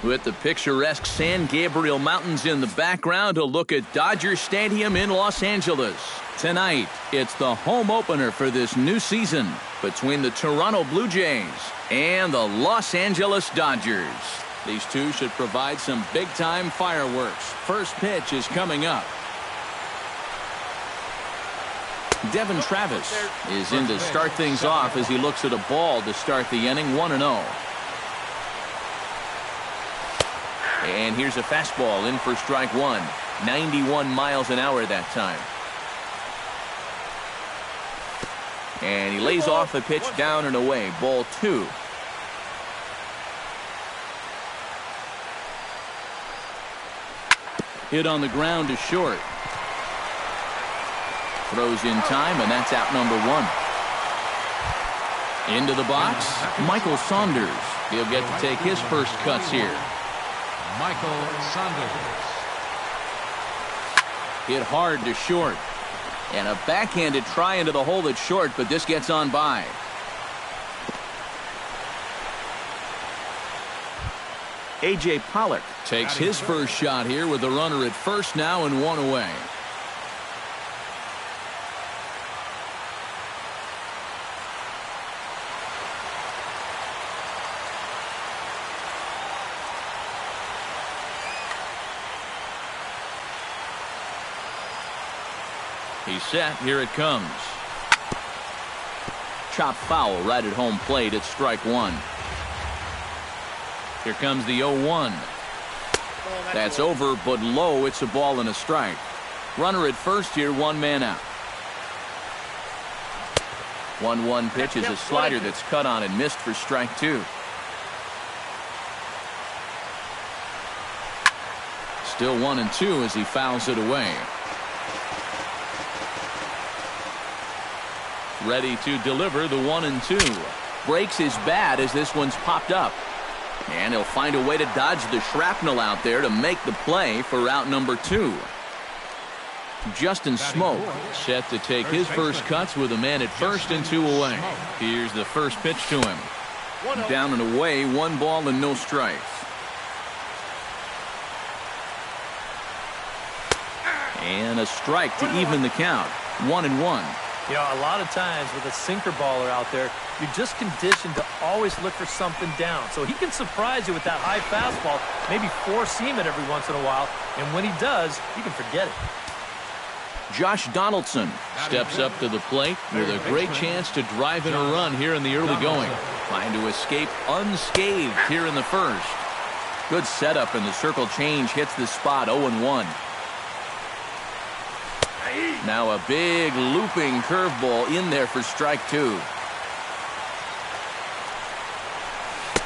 With the picturesque San Gabriel Mountains in the background, a look at Dodger Stadium in Los Angeles. Tonight, it's the home opener for this new season between the Toronto Blue Jays and the Los Angeles Dodgers. These two should provide some big-time fireworks. First pitch is coming up. Devin Travis is in to start things off as he looks at a ball to start the inning, 1-0. And here's a fastball in for strike one. 91 miles an hour that time. And he lays off the pitch down and away. Ball two. Hit on the ground to short. Throws in time, and that's out number one. Into the box, Michael Saunders. He'll get to take his first cuts here. Michael Saunders. Hit hard to short. And a backhanded try into the hole that's short, but this gets on by. A.J. Pollock takes his first shot here with the runner at first now and one away. He's set. Here it comes. Chop foul right at home plate. It's strike one. Here comes the 0-1. That's over, but low. It's a ball and a strike. Runner at first here, one man out. 1-1 pitch is a slider that's cut on and missed for strike two. Still 1-2 as he fouls it away. Ready to deliver the 1-2. Breaks his bat as this one's popped up. And he'll find a way to dodge the shrapnel out there to make the play for out number two. Justin Smoke set to take his first cuts with a man at first and two away. Here's the first pitch to him. Down and away, one ball and no strikes. And a strike to even the count. 1-1. You know, a lot of times with a sinker baller out there, you're just conditioned to always look for something down. So he can surprise you with that high fastball, maybe four-seam it every once in a while, and when he does, you can forget it. Josh Donaldson steps up to the plate with a great chance to drive in a run here in the early going. Trying to escape unscathed here in the first. Good setup, and the circle change hits the spot. 0-1. Now a big looping curveball in there for strike two.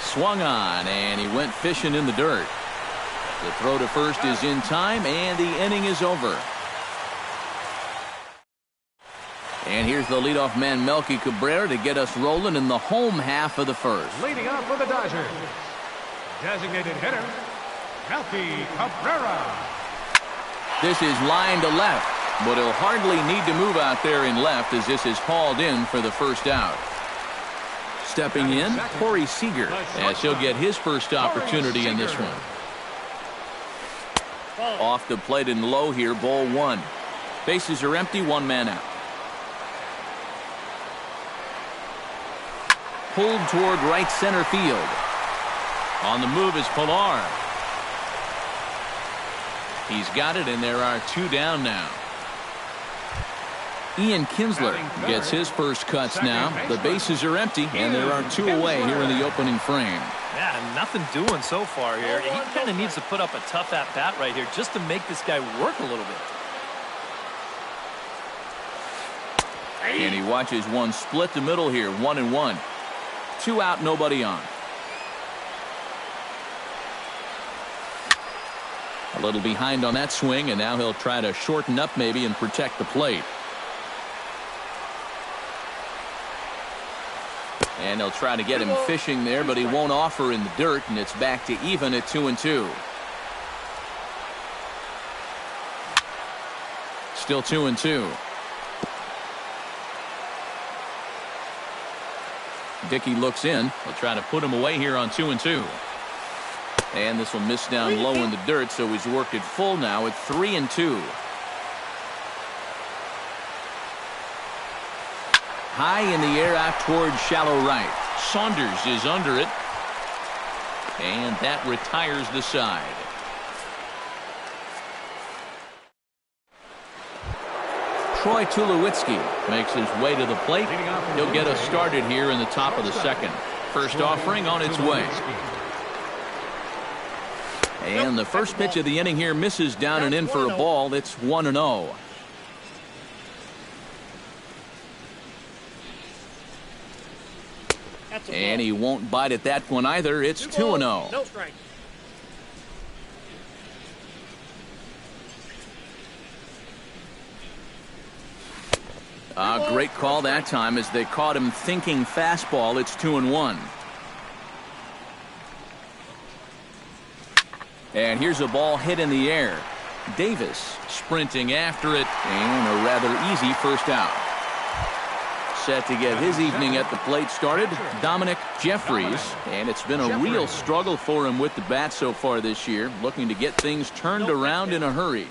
Swung on, and he went fishing in the dirt. The throw to first is in time, and the inning is over. And here's the leadoff man, Melky Cabrera, to get us rolling in the home half of the first. Leading off for the Dodgers, designated hitter, Melky Cabrera. This is line to left, but he'll hardly need to move out there in left as this is hauled in for the first out. Stepping in, Corey Seager, as he'll get his first opportunity in this one. Off the plate and low here, ball one. Bases are empty, one man out. Pulled toward right center field. On the move is Pilar. He's got it, and there are two down now. Ian Kinsler gets his first cuts now. The bases are empty, and there are two away here in the opening frame. Yeah, nothing doing so far here. He kind of needs to put up a tough at-bat right here just to make this guy work a little bit. And he watches one split the middle here, 1-1. Two out, nobody on. A little behind on that swing, and now he'll try to shorten up maybe and protect the plate. And they'll try to get him fishing there, but he won't offer in the dirt, and it's back to even at 2-2. Still 2-2. Dickey looks in. He'll try to put him away here on 2-2. And this will miss down low in the dirt, so he's worked it full now at 3-2. High in the air out towards shallow right. Saunders is under it. And that retires the side. Troy Tulowitzki makes his way to the plate. He'll get us started here in the top of the second. First offering on its way. And the first pitch of the inning here misses down and in for a ball. It's 1-0. And he won't bite at that one either. It's 2-0. No strike. Great call that time as they caught him thinking fastball. It's 2-1. And here's a ball hit in the air. Davis sprinting after it, and a rather easy first out. Set to get his evening at the plate started, Dominic Jeffries, and it's been a real struggle for him with the bat so far this year, looking to get things turned around in a hurry.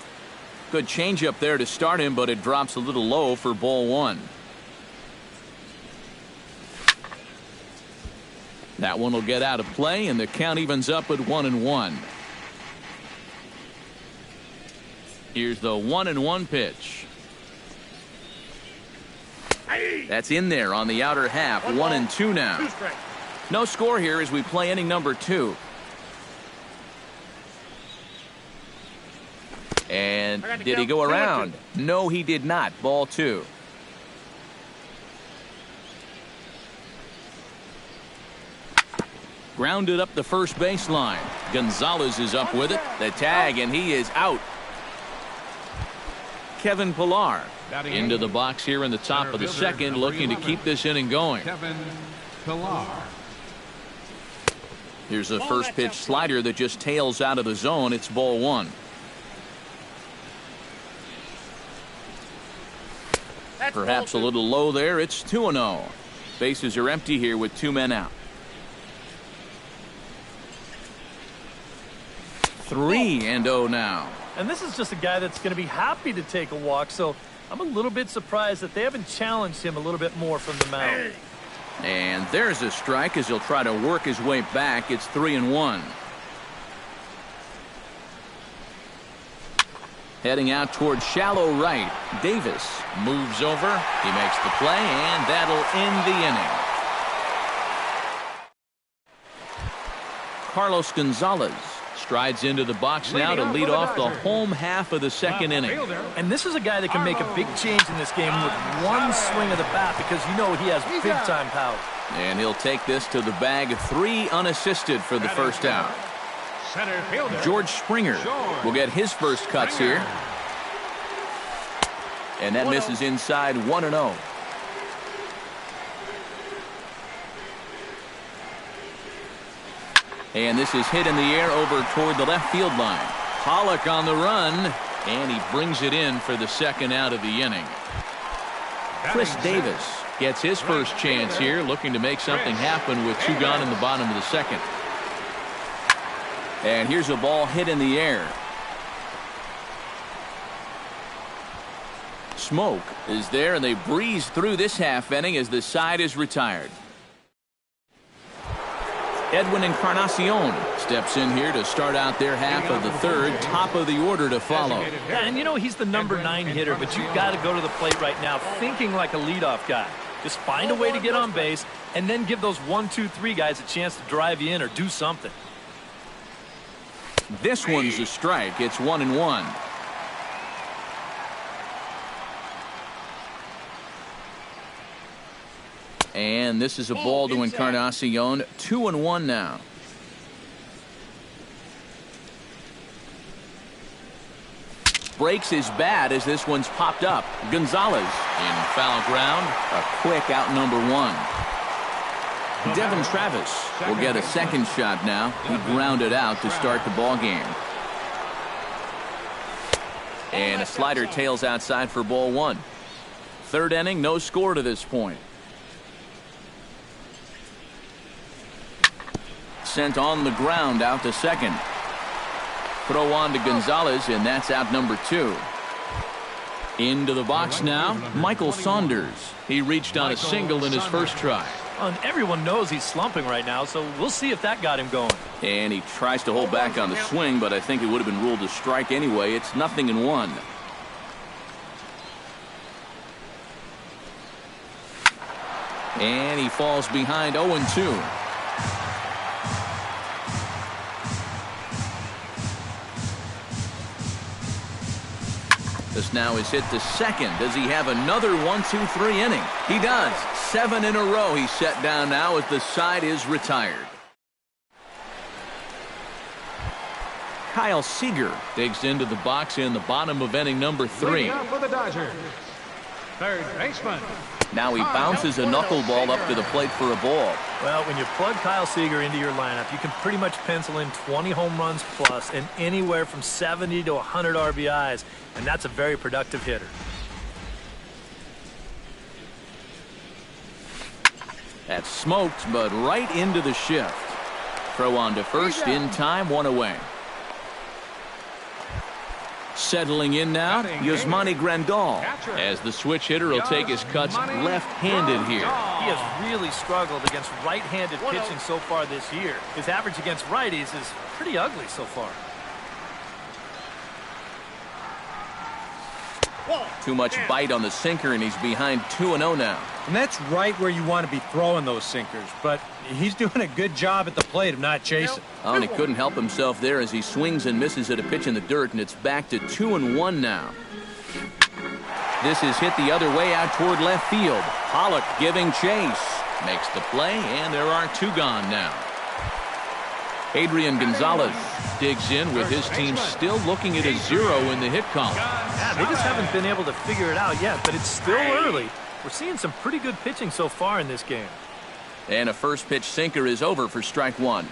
Good changeup there to start him, but it drops a little low for ball one. That one will get out of play, and the count evens up at 1-1. Here's the 1-1 pitch. That's in there on the outer half. 1-2 now. No score here as we play inning number 2. And did he go around? No, he did not. Ball 2. Grounded up the first baseline. Gonzalez is up with it. The tag, and he is out. Kevin Pillar into the box here in the top of the second, looking to keep this inning going. Kevin Pillar. Here's a first pitch slider that just tails out of the zone. It's ball 1. Perhaps a little low there. It's 2-0. Bases are empty here with 2 men out. 3-0 now. And this is just a guy that's going to be happy to take a walk, so I'm a little bit surprised that they haven't challenged him a little bit more from the mound. And there's a strike as he'll try to work his way back. It's 3-1. Heading out towards shallow right. Davis moves over. He makes the play, and that'll end the inning. Carlos Gonzalez strides into the box now to lead off the home half of the second inning. And this is a guy that can make a big change in this game with one swing of the bat, because you know he has big-time power. And he'll take this to the bag. 3 unassisted for the first out. Center fielder George Springer will get his first cuts here. And that misses inside. 1-0. And this is hit in the air over toward the left field line. Pollock on the run, and he brings it in for the second out of the inning. Chris Davis gets his first chance here, looking to make something happen with 2 gone in the bottom of the second. And here's a ball hit in the air. Smoke is there, and they breeze through this half inning as the side is retired. Edwin Encarnacion steps in here to start out their half of the third. Top of the order to follow. Yeah, and you know he's the number 9 hitter, but you've got to go to the plate right now thinking like a leadoff guy. Just find a way to get on base, and then give those 1, 2, 3 guys a chance to drive you in or do something. This one's a strike. It's 1-1. And this is a ball to Encarnacion. 2-1 now. Breaks his bat as this one's popped up. Gonzalez in foul ground. A quick out number 1. Devin Travis will get a second shot now. He grounded out to start the ball game. And a slider tails outside for ball 1. Third inning, no score to this point. sent on the ground out to second. Throw on to Gonzalez, and that's out number 2. Into the box now, Michael Saunders. He reached on a single in his first try. And everyone knows he's slumping right now, so we'll see if that got him going. And he tries to hold back on the swing, but I think it would have been ruled a strike anyway. It's 0-1. And he falls behind 0-2. This now is hit to second. Does he have another 1-2-3 inning? He does. 7 in a row he's set down now as the side is retired. Kyle Seager digs into the box in the bottom of inning number 3. For the Dodgers, third baseman. Now he bounces a knuckleball up to the plate for a ball. Well, when you plug Kyle Seager into your lineup, you can pretty much pencil in 20 home runs plus and anywhere from 70 to 100 RBIs, and that's a very productive hitter. That's smoked, but right into the shift. Throw on to first in time, 1 away. Settling in now, Yasmani Grandal, as the switch hitter will take his cuts left-handed here. He has really struggled against right-handed pitching so far this year. His average against righties is pretty ugly so far. Too much bite on the sinker, and he's behind 2-0 now. And that's right where you want to be throwing those sinkers, but he's doing a good job at the plate of not chasing. Oh, and he couldn't help himself there as he swings and misses at a pitch in the dirt, and it's back to 2-1 now. This is hit the other way out toward left field. Pollock giving chase. Makes the play, and there are 2 gone now. Adrian Gonzalez digs in with his team still looking at a 0 in the hit column. Yeah, they just haven't been able to figure it out yet, but it's still early. We're seeing some pretty good pitching so far in this game. And a first pitch sinker is over for strike 1.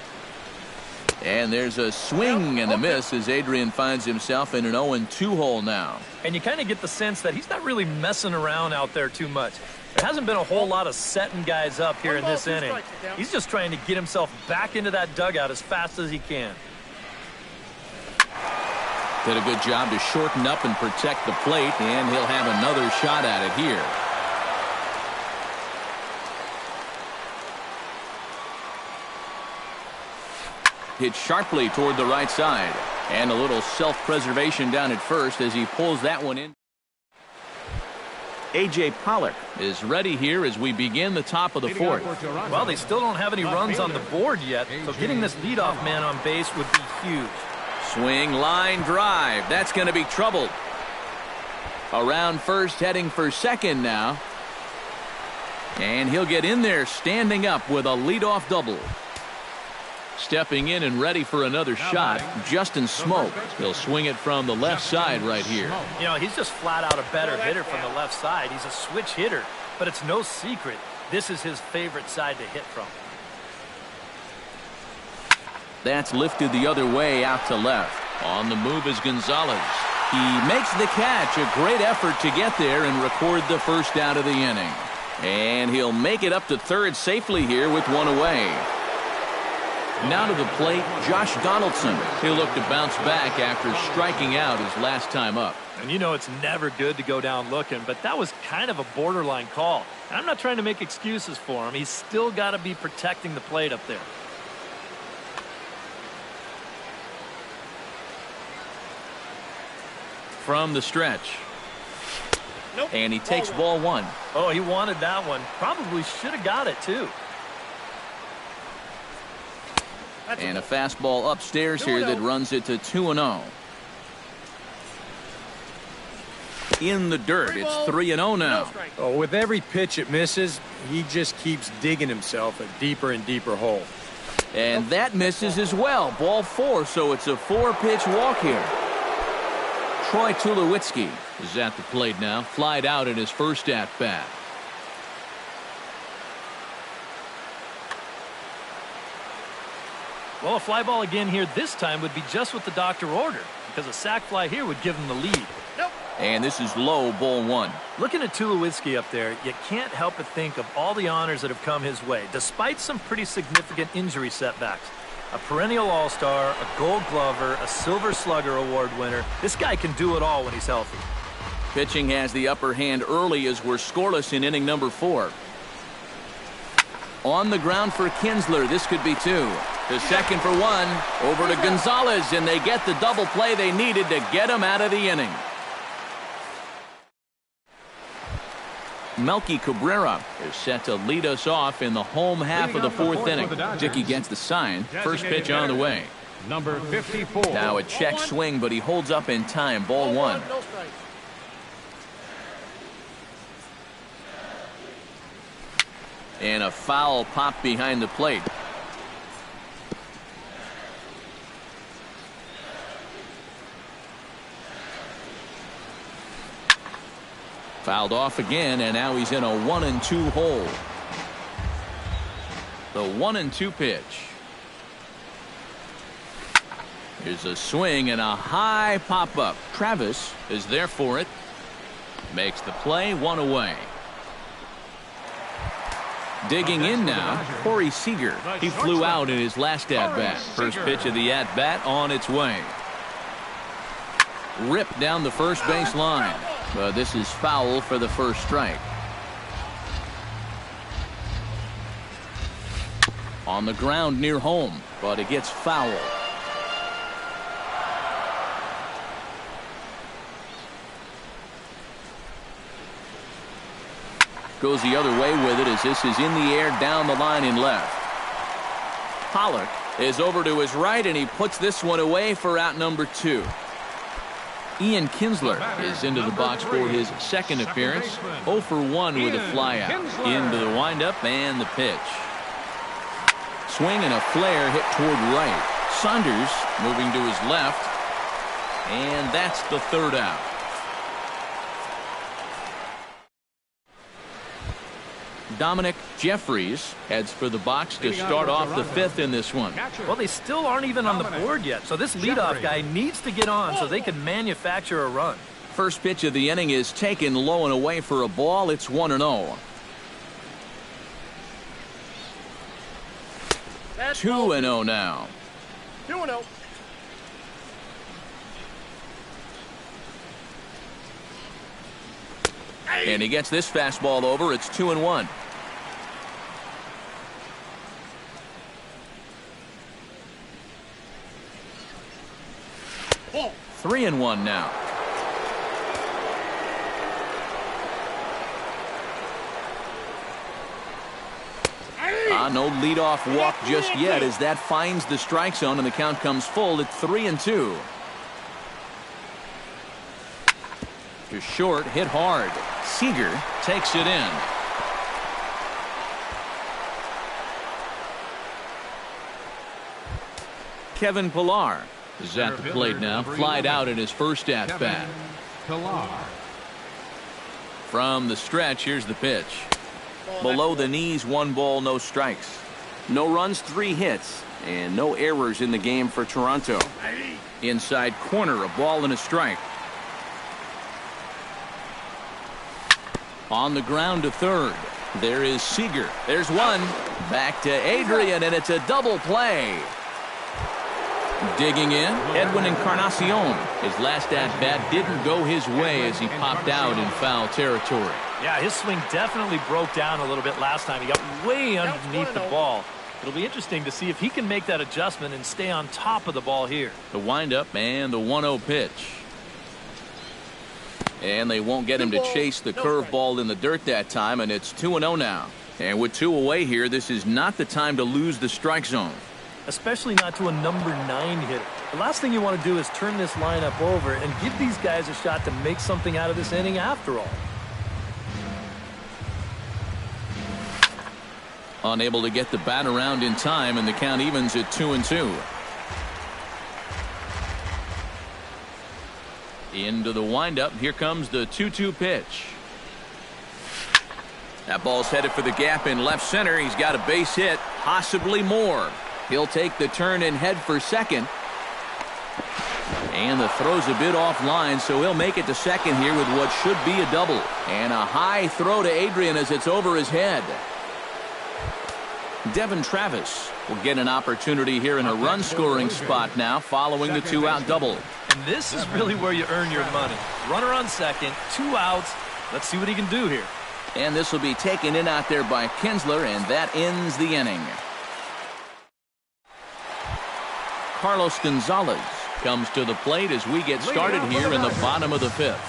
And there's a swing and a miss as Adrian finds himself in an 0-2 hole now. And you kind of get the sense that he's not really messing around out there too much. There hasn't been a whole lot of setting guys up here in this inning. He's just trying to get himself back into that dugout as fast as he can. Did a good job to shorten up and protect the plate, and he'll have another shot at it here. Hit sharply toward the right side, and a little self-preservation down at first as he pulls that one in. A.J. Pollock is ready here as we begin the top of the 4th. Well, they still don't have any runs on the board yet, so getting this leadoff man on base would be huge. Swing, line, drive. That's going to be trouble. Around first, heading for second now. And he'll get in there standing up with a leadoff double. Stepping in and ready for another shot, Justin Smoke. He'll swing it from the left side right here. You know, he's just flat out a better hitter from the left side. He's a switch hitter, but it's no secret this is his favorite side to hit from. That's lifted the other way out to left. On the move is Gonzalez. He makes the catch. A great effort to get there and record the first out of the inning. And he'll make it up to third safely here with 1 away. Now to the plate, Josh Donaldson. He'll look to bounce back after striking out his last time up. And you know it's never good to go down looking, but that was kind of a borderline call. And I'm not trying to make excuses for him. He's still got to be protecting the plate up there. From the stretch. And he takes ball 1. Oh, he wanted that one. Probably should have got it, too. And a fastball upstairs here that runs it to 2-0. In the dirt, it's 3-0 now. Oh, with every pitch it misses, he just keeps digging himself a deeper and deeper hole. And that misses as well. Ball 4, so it's a 4-pitch walk here. Troy Tulowitzki is at the plate now. Flied out in his first at-bat. Well, a fly ball again here this time would be just what the doctor ordered, because a sac fly here would give him the lead. And this is low, ball 1. Looking at Tulowitzki up there, you can't help but think of all the honors that have come his way, despite some pretty significant injury setbacks. A perennial all-star, a gold glover, a silver slugger award winner. This guy can do it all when he's healthy. Pitching has the upper hand early as we're scoreless in inning number 4. On the ground for Kinsler. This could be 2. The second for 1. Over to Gonzalez, and they get the double play they needed to get him out of the inning. Melky Cabrera is set to lead us off in the home half of the 4th inning. Dickey gets the sign. First pitch on the way. Number 54. Now a check swing, but he holds up in time. Ball 1. And a foul pop behind the plate. Fouled off again, and now he's in a 1-2 hole. The 1-2 pitch. Here's a swing and a high pop-up. Travis is there for it. Makes the play, 1 away. Digging in now, Corey Seager. He flew out in his last at-bat. First pitch of the at-bat on its way. Ripped down the first base line. But this is foul for the first strike. On the ground near home, but it gets foul. Goes the other way with it as this is in the air down the line in left. Pollock is over to his right, and he puts this one away for out number 2. Ian Kinsler is into the box for his second appearance. 0 for 1 with a flyout. Into the windup and the pitch. Swing and a flare hit toward right. Saunders moving to his left. And that's the 3rd out. Dominic Jeffries heads for the box to start off the 5th in this one. Well, they still aren't even on the board yet, so this leadoff guy needs to get on so they can manufacture a run. First pitch of the inning is taken low and away for a ball. It's 1-0. 2-0 now. 2-0. And he gets this fastball over. It's 2-1. Ball. 3-1 now. No leadoff walk just yet as that finds the strike zone and the count comes full at 3-2. To short, hit hard. Seager takes it in. Kevin Pillar is at the plate now. Flied out in his first at-bat. From the stretch, here's the pitch. Below the knees, 1 ball, no strikes. No runs, 3 hits, and no errors in the game for Toronto. Inside corner, a ball and a strike. On the ground to third. There is Seager. There's one. Back to Adrian, and it's a double play. Digging in, Edwin Encarnacion. His last at-bat didn't go his way as he popped out in foul territory. Yeah, his swing definitely broke down a little bit last time. He got way underneath the ball. It'll be interesting to see if he can make that adjustment and stay on top of the ball here. The windup and the 1-0 pitch. And they won't get him to chase the curveball in the dirt that time, and it's 2-0 now. And with 2 away here, this is not the time to lose the strike zone. Especially not to a number 9 hitter. The last thing you want to do is turn this lineup over and give these guys a shot to make something out of this inning after all. Unable to get the bat around in time, and the count evens at 2-2. Into the windup. Here comes the 2-2 pitch. That ball's headed for the gap in left center. He's got a base hit, possibly more. He'll take the turn and head for second. And the throw's a bit offline, so he'll make it to second here with what should be a double. And a high throw to Adrian as it's over his head. Devin Travis will get an opportunity here in a run-scoring spot now following the two-out double. And this is really where you earn your money. Runner on second, 2 outs. Let's see what he can do here. And this will be taken in out there by Kinsler, and that ends the inning. Carlos Gonzalez comes to the plate as we get started here in the bottom of the fifth.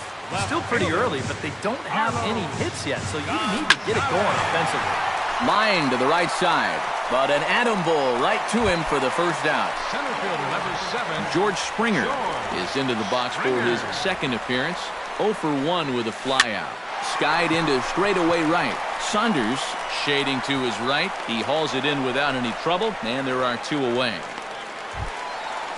Still pretty early, but they don't have any hits yet, so you need to get it going offensively. Line to the right side, but an atom ball right to him for the first out. Center fielder number 7. George Springer is into the box for his second appearance. 0 for 1 with a flyout. Skied into straightaway right. Saunders shading to his right. He hauls it in without any trouble, and there are 2 away.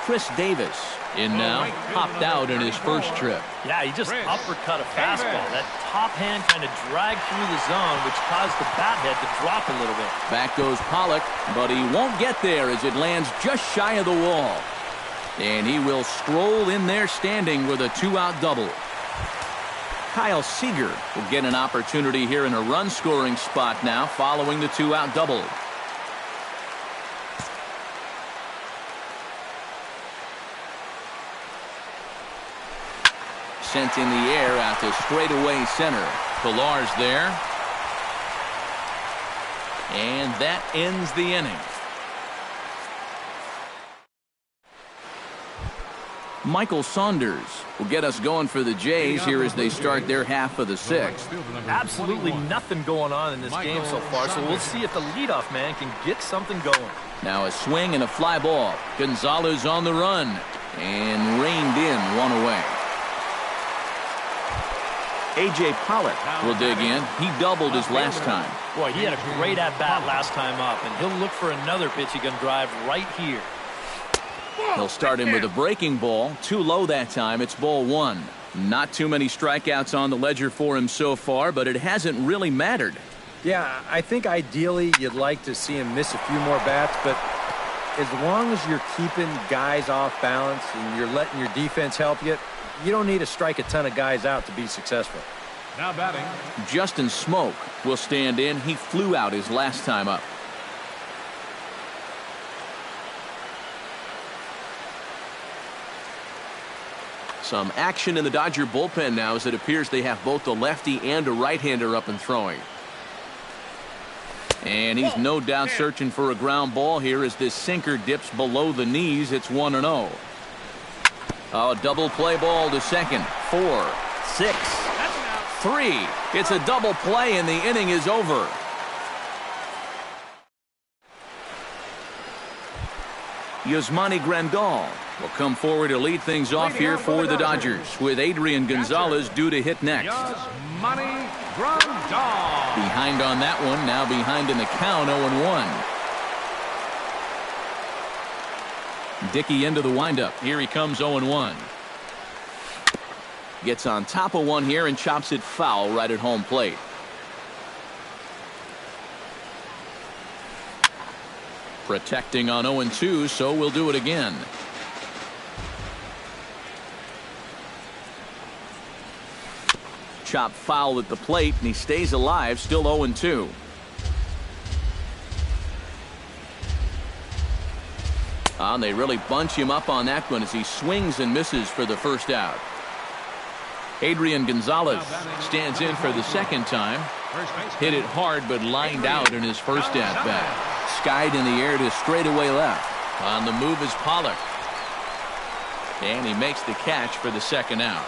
Chris Davis in now, popped out in his first trip. Yeah, he just uppercut a fastball. That top hand kind of dragged through the zone, which caused the bat head to drop a little bit. Back goes Pollock, but he won't get there as it lands just shy of the wall. And he will stroll in there standing with a 2-out double. Kyle Seager will get an opportunity here in a run-scoring spot now following the 2-out double. Sent in the air out to straightaway center. Pillar's there. And that ends the inning. Michael Saunders will get us going for the Jays here as they start their half of the sixth. Absolutely nothing going on in this game so far, so we'll see if the leadoff man can get something going. Now a swing and a fly ball. Gonzalez on the run and reined in, 1 away. A.J. Pollock will dig in. He doubled his last time. Boy, he had a great at-bat last time up, and he'll look for another pitch he can drive right here. He'll start him with a breaking ball. Too low that time. It's ball 1. Not too many strikeouts on the ledger for him so far, but it hasn't really mattered. Yeah, I think ideally you'd like to see him miss a few more bats, but as long as you're keeping guys off balance and you're letting your defense help you, you don't need to strike a ton of guys out to be successful. Now batting, Justin Smoke will stand in. He flew out his last time up. Some action in the Dodger bullpen now as it appears they have both a lefty and a right-hander up and throwing. And he's no doubt searching for a ground ball here as this sinker dips below the knees. It's 1-0. Oh, double play ball to second. 4, 6, 3. It's a double play and the inning is over. Yasmani Grandal will come forward to lead things off here for the Dodgers, with Adrian Gonzalez due to hit next. Yasmani Grandal. Behind on that one, now behind in the count, 0-1. Dickey into the windup. Here he comes, 0-1. Gets on top of one here and chops it foul right at home plate. Protecting on 0-2, so we'll do it again. Chop foul at the plate, and he stays alive, still 0-2. And they really bunch him up on that one as he swings and misses for the first out. Adrian Gonzalez stands in for the second time. Hit it hard, but lined out in his first at-bat. Skied in the air to straightaway left. On the move is Pollock. And he makes the catch for the second out.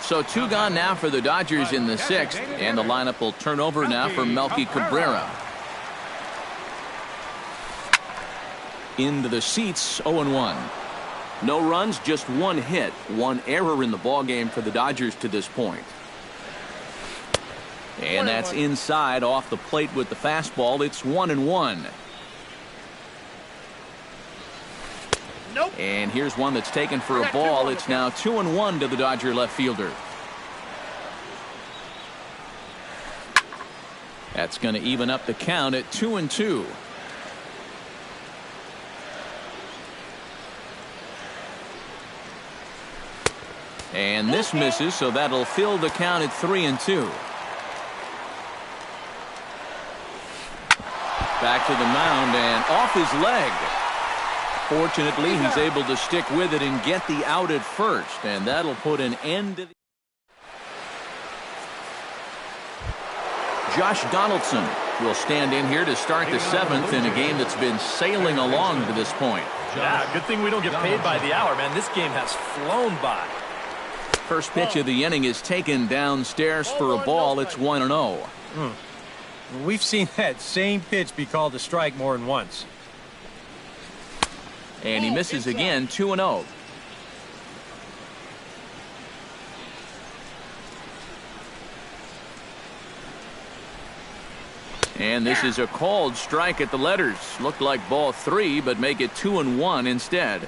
So 2 gone now for the Dodgers in the 6th. And the lineup will turn over now for Melky Cabrera. Into the seats, 0-1. No runs, just 1 hit. 1 error in the ballgame for the Dodgers to this point. And that's inside off the plate with the fastball. It's 1-1. Nope. And here's one that's taken for a ball. It's now 2-1 to the Dodger left fielder. That's going to even up the count at 2-2. And this misses, so that'll fill the count at 3-2. Back to the mound and off his leg. Fortunately, he's able to stick with it and get the out at first, and that'll put an end to the... Josh Donaldson will stand in here to start the seventh in a game that's been sailing along to this point. Yeah, good thing we don't get paid by the hour, man. This game has flown by. First pitch of the inning is taken downstairs for a ball. It's 1-0. We've seen that same pitch be called a strike more than once. And he misses again, 2-0. And this is a called strike at the letters. Looked like ball 3, but make it 2-1 instead.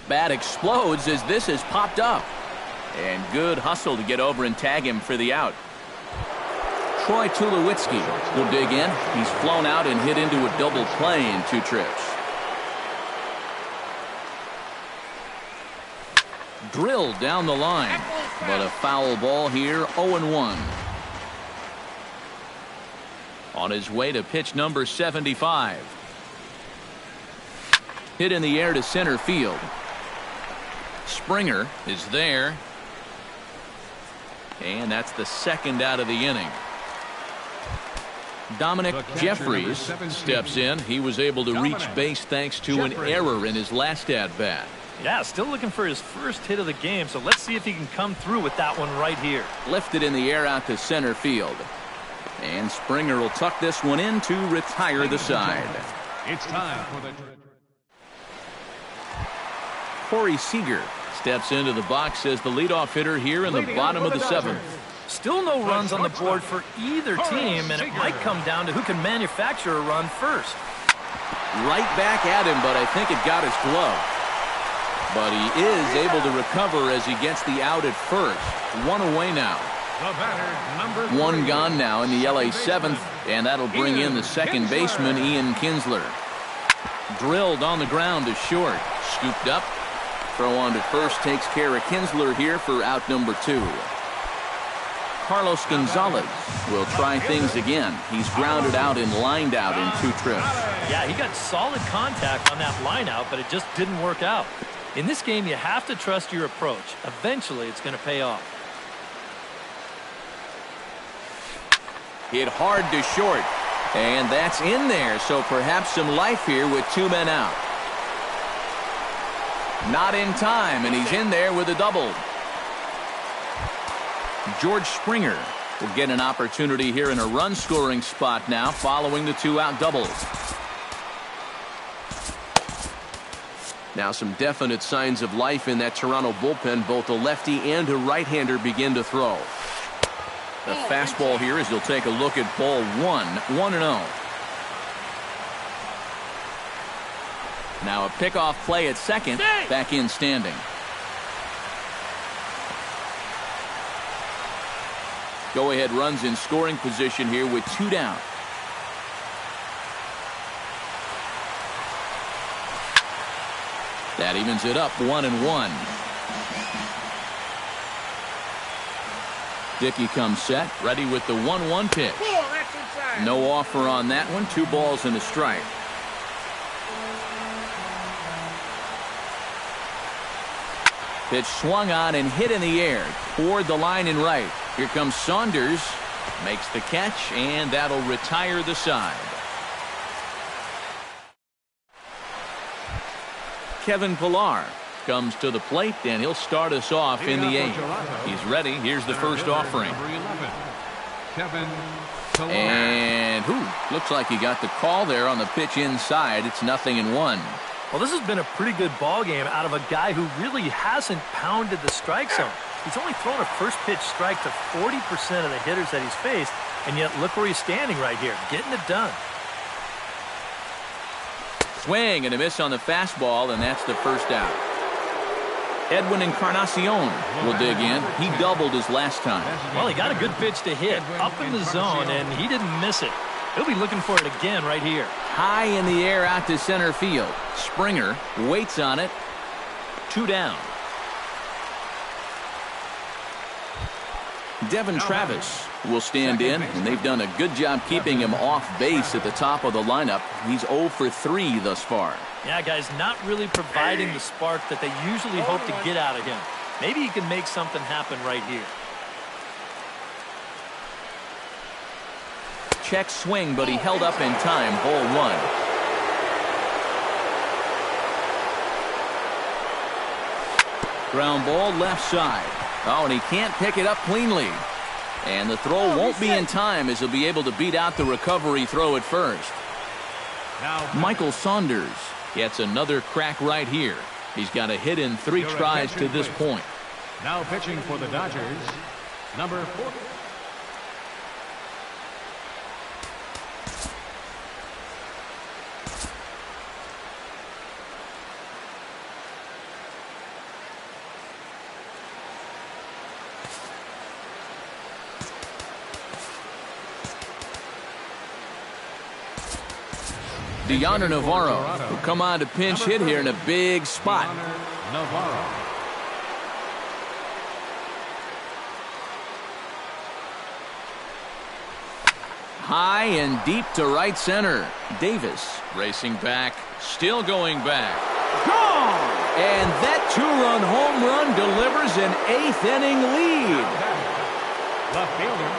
Bat explodes as this is popped up. And good hustle to get over and tag him for the out. Troy Tulowitzki will dig in. He's flown out and hit into a double play in 2 trips. Drilled down the line, but a foul ball here, 0-1. On his way to pitch number 75. Hit in the air to center field. Springer is there. And that's the second out of the inning. Dominic Jeffries steps in. He was able to reach base thanks to an error in his last at-bat. Yeah, still looking for his first hit of the game, so let's see if he can come through with that one right here. Lifted in the air out to center field. And Springer will tuck this one in to retire the side. It's time for the... Corey Seager steps into the box as the leadoff hitter here in the bottom of the seventh. Still no runs on the board for either team, and it might come down to who can manufacture a run first. Right back at him, but I think it got his glove. But he is able to recover as he gets the out at first. 1 away now. The batter, number 3. 1 gone now in the LA seventh, and that'll bring in the second baseman, Ian Kinsler. Drilled on the ground to short. Scooped up. Throw on to first takes care of Kinsler here for out number 2. Carlos Gonzalez will try things again. He's grounded out and lined out in 2 trips. Yeah, he got solid contact on that line out, but it just didn't work out. In this game, you have to trust your approach. Eventually, it's going to pay off. Hit hard to short, and that's in there, so perhaps some life here with 2 men out. Not in time, and he's in there with a double. George Springer will get an opportunity here in a run-scoring spot now following the 2-out doubles. Now some definite signs of life in that Toronto bullpen. Both a lefty and a right-hander begin to throw. The fastball here as he'll take a look at ball 1, 1-0. Now a pickoff play at second, back in standing. Go-ahead runs in scoring position here with 2 down. That evens it up 1-1. Dickey comes set, ready with the 1-1 pitch. No offer on that one. 2 balls and a strike. Pitch swung on and hit in the air toward the line and right. Here comes Saunders. Makes the catch, and that'll retire the side. Kevin Pillar comes to the plate, and he'll start us off in the 8th. He's ready. Here's the first offering. Kevin Pillar. And looks like he got the call there on the pitch inside. It's 0-1. Well, this has been a pretty good ball game out of a guy who really hasn't pounded the strike zone. He's only thrown a first pitch strike to 40% of the hitters that he's faced, and yet look where he's standing right here, getting it done. Swing and a miss on the fastball, and that's the first out. Edwin Encarnacion will dig in. He doubled his last time. Well, he got a good pitch to hit up in the zone, and he didn't miss it. He'll be looking for it again right here. High in the air out to center field. Springer waits on it. 2 down. Devin Travis will stand in, and they've done a good job keeping him off base at the top of the lineup. He's 0 for 3 thus far. Yeah, guys, not really providing the spark that they usually hope to get out of him. Maybe he can make something happen right here. Check swing, but he held up in time. Ball 1. Ground ball left side. Oh, and he can't pick it up cleanly. And the throw won't be in time as he'll be able to beat out the recovery throw at first. Michael Saunders gets another crack right here. He's got a hit in 3 tries to this point. Now pitching for the Dodgers, number 4. Deoner Navarro will come on to pinch hit here in a big spot. Navarro. High and deep to right center. Davis racing back, still going back. Gone! And that 2-run home run delivers an 8th inning lead. Left fielder,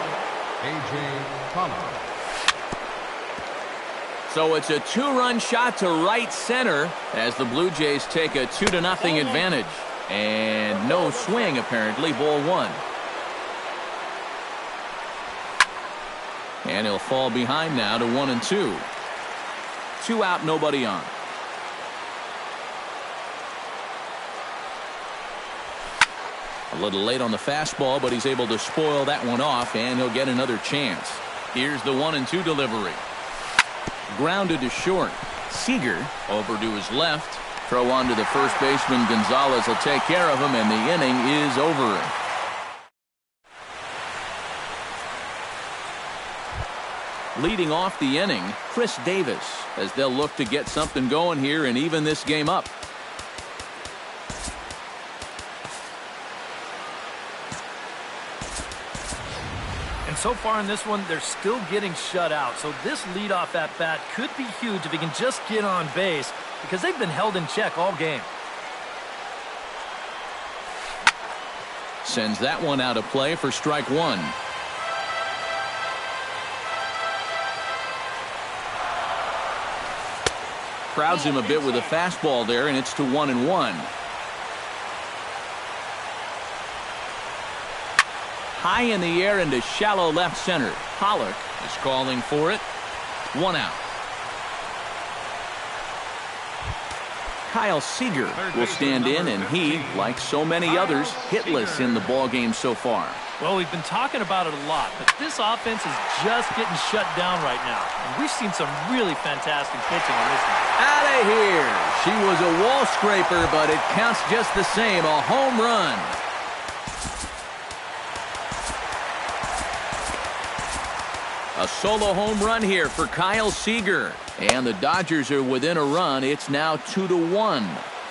A.J. Pollock. So it's a 2-run shot to right center as the Blue Jays take a 2-0 advantage. And no swing, apparently. Ball 1. And he'll fall behind now to 1-2. 2 out, nobody on. A little late on the fastball, but he's able to spoil that one off, and he'll get another chance. Here's the 1-2 delivery. Grounded to short. Seager over to his left. Throw on to the first baseman. Gonzalez will take care of him, and the inning is over. Leading off the inning, Chris Davis, as they'll look to get something going here and even this game up. So far in this one, they're still getting shut out. So this leadoff at bat could be huge if he can just get on base, because they've been held in check all game. Sends that one out of play for strike 1. Crowds him a bit with a fastball there, and it's to 1-1. High in the air into shallow left center. Pollock is calling for it. 1 out. Kyle Seager will stand in, and he, like so many others, hitless in the ballgame so far. Well, we've been talking about it a lot, but this offense is just getting shut down right now. And we've seen some really fantastic pitching on this one. Out of here. She was a wall scraper, but it counts just the same. A home run. A solo home run here for Kyle Seager. And the Dodgers are within a run. It's now 2-1.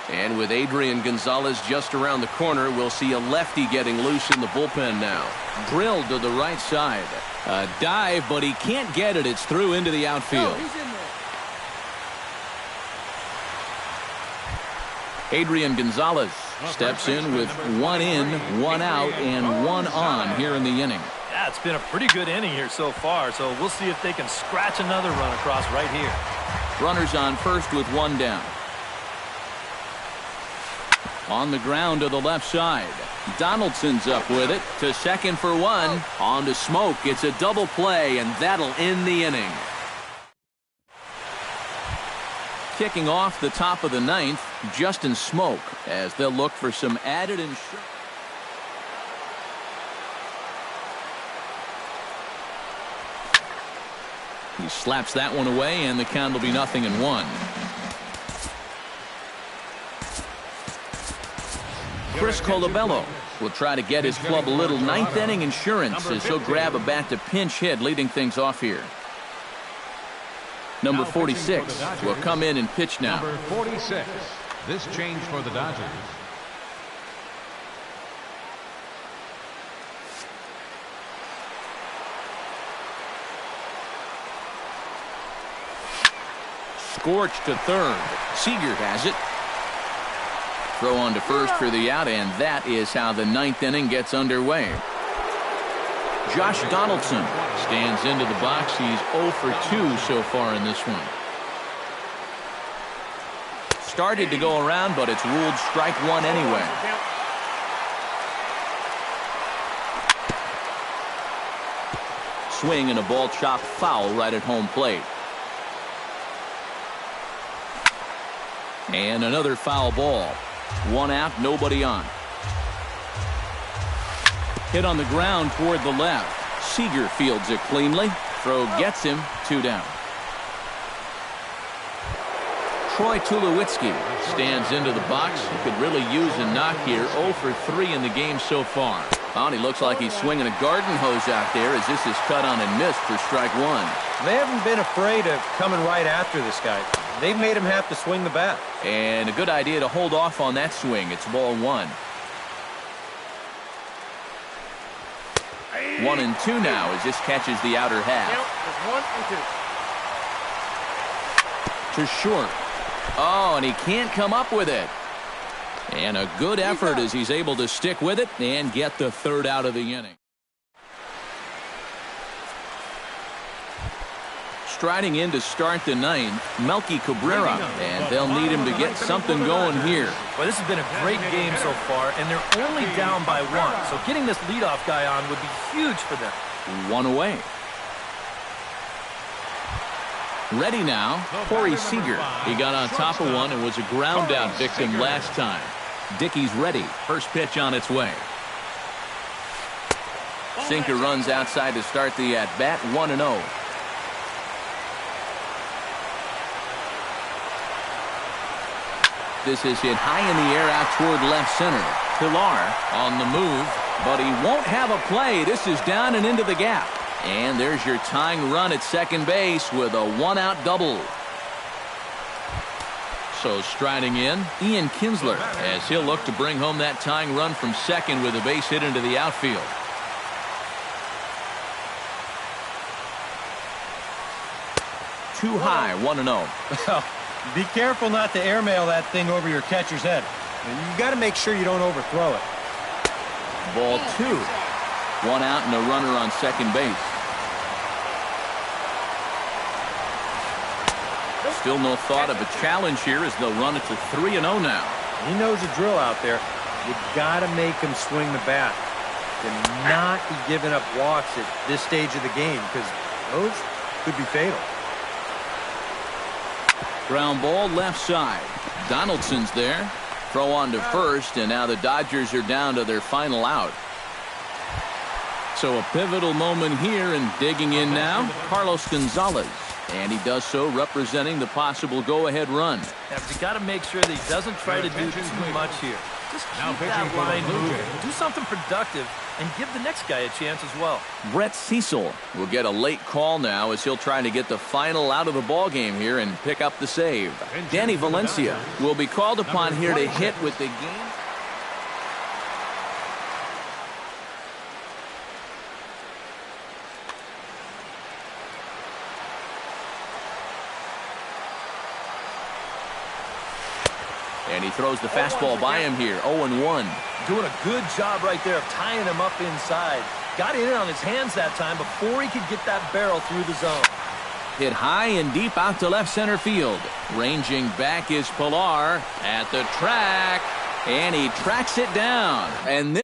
And with Adrian Gonzalez just around the corner, we'll see a lefty getting loose in the bullpen now. Drilled to the right side. A dive, but he can't get it. It's through into the outfield. Adrian Gonzalez steps in with 1 in, 1 out, and 1 on here in the inning. Yeah, it's been a pretty good inning here so far, so we'll see if they can scratch another run across right here. Runners on first with 1 down. On the ground to the left side. Donaldson's up with it to second for 1. On to Smoke. It's a double play, and that'll end the inning. Kicking off the top of the 9th, Justin Smoke, as they'll look for some added insurance. He slaps that one away, and the count will be 0-1. Chris Colabello will try to get his club a little 9th inning insurance as he'll grab a bat to pinch hit, leading things off here. Number 46 will come in and pitch now. Number 46. This change for the Dodgers. scorched to third. Seager has it. Throw on to first for the out, and that is how the ninth inning gets underway. Josh Donaldson stands into the box. He's 0 for 2 so far in this one. Started to go around, but it's ruled strike one anyway. Swing and a ball chopped foul right at home plate. And another foul ball. One out, nobody on. Hit on the ground toward the left. Seager fields it cleanly. Throw gets him, 2 down. Troy Tulowitzki stands into the box. He could really use a knock here. 0 for 3 in the game so far. Oh, and he looks like he's swinging a garden hose out there as this is cut on and missed for strike one. They haven't been afraid of coming right after this guy. They've made him have to swing the bat. And a good idea to hold off on that swing. It's ball one. 1-2 now as this catches the outer half. 1-2. To short. Oh, and he can't come up with it. And a good effort as he's able to stick with it and get the third out of the inning. Striding in to start the ninth, Melky Cabrera, and they'll need him to get something going here. Well, this has been a great game so far, and they're only down by 1. So getting this leadoff guy on would be huge for them. 1 away. Ready now, Corey Seager. He got on top of one and was a ground out victim last time. Dickey's ready. First pitch on its way. Sinker runs outside to start the at-bat, 1-0. This is hit high in the air out toward left center. Pilar on the move, but he won't have a play. This is down and into the gap. And there's your tying run at second base with a 1-out double. So striding in, Ian Kinsler, as he'll look to bring home that tying run from second with a base hit into the outfield. Too high, 1-0. Be careful not to airmail that thing over your catcher's head. You got to make sure you don't overthrow it. Ball 2. 1 out and a runner on second base. Still no thought of a challenge here as they'll run it to 3-0 now. He knows the drill out there. You got to make him swing the bat. And not be giving up walks at this stage of the game because those could be fatal. Ground ball left side. Donaldson's there. Throw on to first, and now the Dodgers are down to their final out. So a pivotal moment here, and digging in now, Carlos Gonzalez. And he does so representing the possible go-ahead run. Yeah, but you got to make sure that he doesn't try to do too much here. Just keep that line moving. Do something productive and give the next guy a chance as well. Brett Cecil will get a late call now as he'll try to get the final out of the ball game here and pick up the save. Danny Valencia will be called upon here to hit with the game. And he throws the fastball by him here, 0-1. Doing a good job right there of tying him up inside. Got it in on his hands that time before he could get that barrel through the zone. Hit high and deep out to left center field. Ranging back is Pilar at the track, and he tracks it down. And